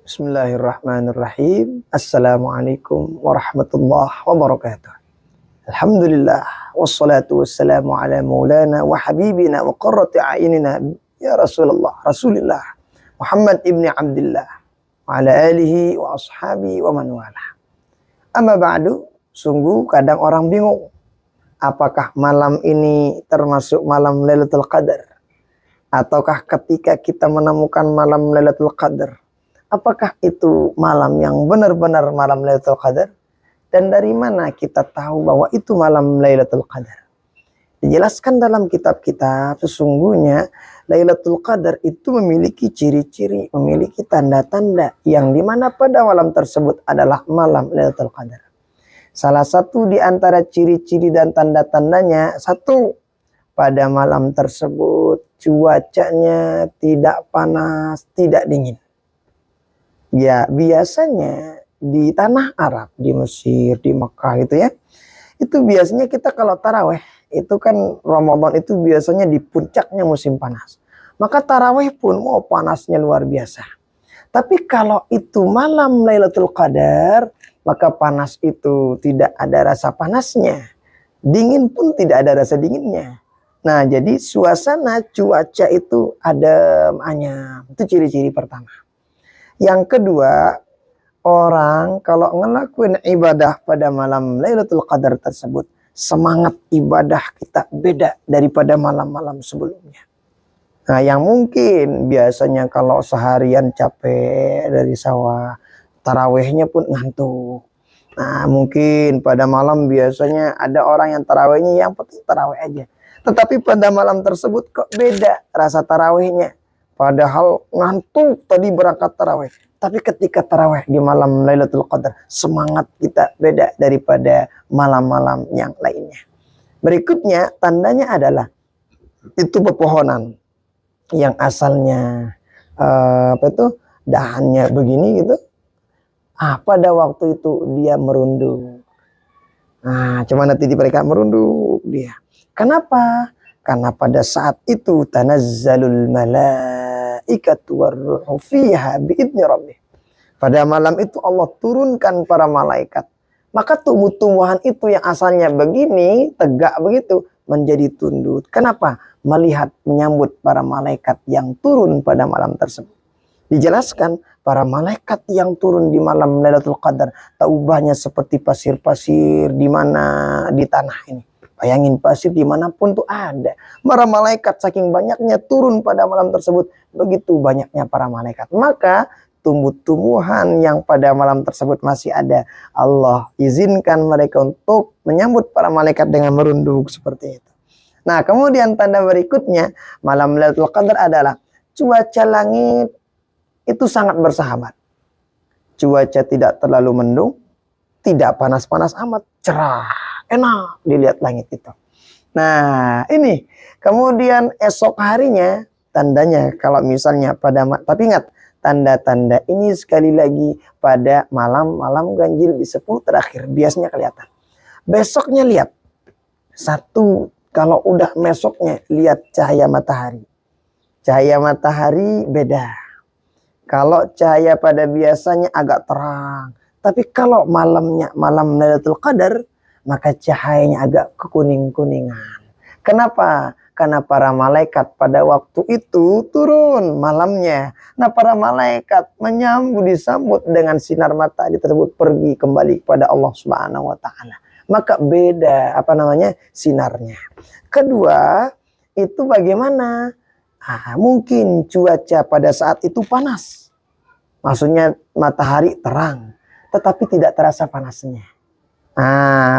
Bismillahirrahmanirrahim. Assalamualaikum warahmatullahi wabarakatuh. Alhamdulillah wassalatu wassalamu ala maulana wa habibina wa qurrati a'yunina ya Rasulullah Muhammad ibni Abdullah wa ala alihi wa ashabi wa man wala. Amma ba'du, sungguh kadang orang bingung, apakah malam ini termasuk malam Lailatul Qadar, ataukah ketika kita menemukan malam Lailatul Qadar, apakah itu malam yang benar-benar malam Lailatul Qadar? Dan dari mana kita tahu bahwa itu malam Lailatul Qadar? Dijelaskan dalam kitab-kitab, sesungguhnya Lailatul Qadar itu memiliki ciri-ciri, memiliki tanda-tanda yang dimana pada malam tersebut adalah malam Lailatul Qadar. Salah satu di antara ciri-ciri dan tanda-tandanya, satu, pada malam tersebut cuacanya tidak panas, tidak dingin. Ya, biasanya di tanah Arab, di Mesir, di Mekah gitu ya, itu biasanya kita kalau taraweh, itu kan Ramadan itu biasanya di puncaknya musim panas. Maka taraweh pun mau panasnya luar biasa. Tapi kalau itu malam Lailatul Qadar, maka panas itu tidak ada rasa panasnya. Dingin pun tidak ada rasa dinginnya. Nah, jadi suasana cuaca itu adem, anyam. Itu ciri-ciri pertama. Yang kedua, orang kalau ngelakuin ibadah pada malam Lailatul Qadar tersebut, semangat ibadah kita beda daripada malam-malam sebelumnya. Nah, yang mungkin biasanya kalau seharian capek dari sawah, tarawehnya pun ngantuk. Nah, mungkin pada malam biasanya ada orang yang tarawehnya yang penting taraweh aja. Tetapi pada malam tersebut kok beda rasa tarawehnya. Padahal ngantuk tadi berangkat taraweh. Tapi ketika taraweh di malam Lailatul Qadar, semangat kita beda daripada malam-malam yang lainnya. Berikutnya, tandanya adalah itu pepohonan yang asalnya dahannya begini gitu. Pada waktu itu dia merunduk. Nah, cuma nanti mereka merunduk dia. Kenapa? Karena pada saat itu tanazzalul malaikatu warruhu fiha biidzni rabbih. Pada malam itu Allah turunkan para malaikat. Maka tumbuh-tumbuhan itu yang asalnya begini, tegak begitu, menjadi tunduk. Kenapa? Melihat, menyambut para malaikat yang turun pada malam tersebut. Dijelaskan, para malaikat yang turun di malam Lailatul Qadar, taubahnya seperti pasir-pasir di mana di tanah ini. Bayangin, pasir dimanapun tuh ada. Para malaikat saking banyaknya turun pada malam tersebut. Begitu banyaknya para malaikat. Maka tumbuh-tumbuhan yang pada malam tersebut masih ada, Allah izinkan mereka untuk menyambut para malaikat dengan merunduk seperti itu. Nah, kemudian tanda berikutnya malam Lailatul Qadar adalah cuaca langit itu sangat bersahabat. Cuaca tidak terlalu mendung, tidak panas-panas amat, cerah, enak dilihat langit itu. Nah, ini kemudian esok harinya tandanya kalau misalnya tapi ingat, tanda-tanda ini sekali lagi pada malam-malam ganjil di 10 terakhir biasanya kelihatan. Besoknya lihat. Satu, kalau udah besoknya lihat cahaya matahari. Cahaya matahari beda. Kalau cahaya pada biasanya agak terang. Tapi kalau malamnya malam Lailatul Qadar, maka cahayanya agak kekuning-kuningan. Kenapa? Karena para malaikat pada waktu itu turun malamnya. Nah, para malaikat disambut dengan sinar matahari tersebut pergi kembali kepada Allah Subhanahu wa taala. Maka beda sinarnya. Kedua, itu bagaimana? Mungkin cuaca pada saat itu panas. Maksudnya matahari terang, tetapi tidak terasa panasnya.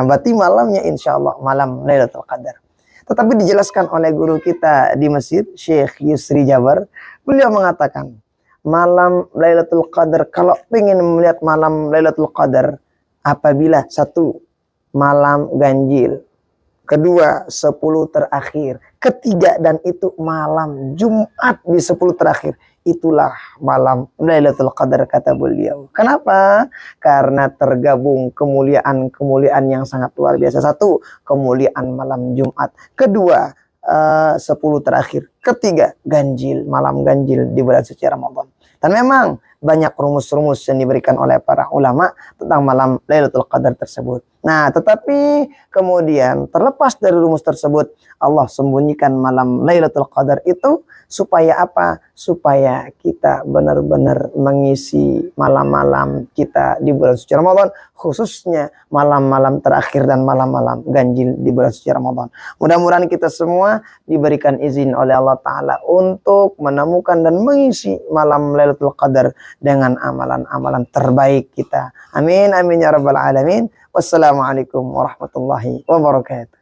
Berarti malamnya insya Allah malam Lailatul Qadar. Tetapi dijelaskan oleh guru kita di Mesir, Syekh Yusri Jabar, beliau mengatakan, malam Lailatul Qadar, kalau ingin melihat malam Lailatul Qadar, apabila satu, malam ganjil, kedua 10 terakhir, ketiga dan itu malam Jumat di 10 terakhir, itulah malam Lailatul Qadar, kata beliau. Kenapa? Karena tergabung kemuliaan-kemuliaan yang sangat luar biasa. Satu, kemuliaan malam Jumat. Kedua, 10 terakhir. Ketiga, ganjil, malam ganjil di bulan suci Ramadan. Dan memang banyak rumus-rumus yang diberikan oleh para ulama tentang malam Lailatul Qadar tersebut. Nah, tetapi kemudian terlepas dari rumus tersebut, Allah sembunyikan malam Lailatul Qadar itu supaya apa? Supaya kita benar-benar mengisi malam-malam kita di bulan suci Ramadan, khususnya malam-malam terakhir dan malam-malam ganjil di bulan suci Ramadan. Mudah-mudahan kita semua diberikan izin oleh Allah Ta'ala untuk menemukan dan mengisi malam Lailatul Qadar dengan amalan-amalan terbaik kita. Amin, amin ya rabbal alamin. Wassalamualaikum warahmatullahi wabarakatuh.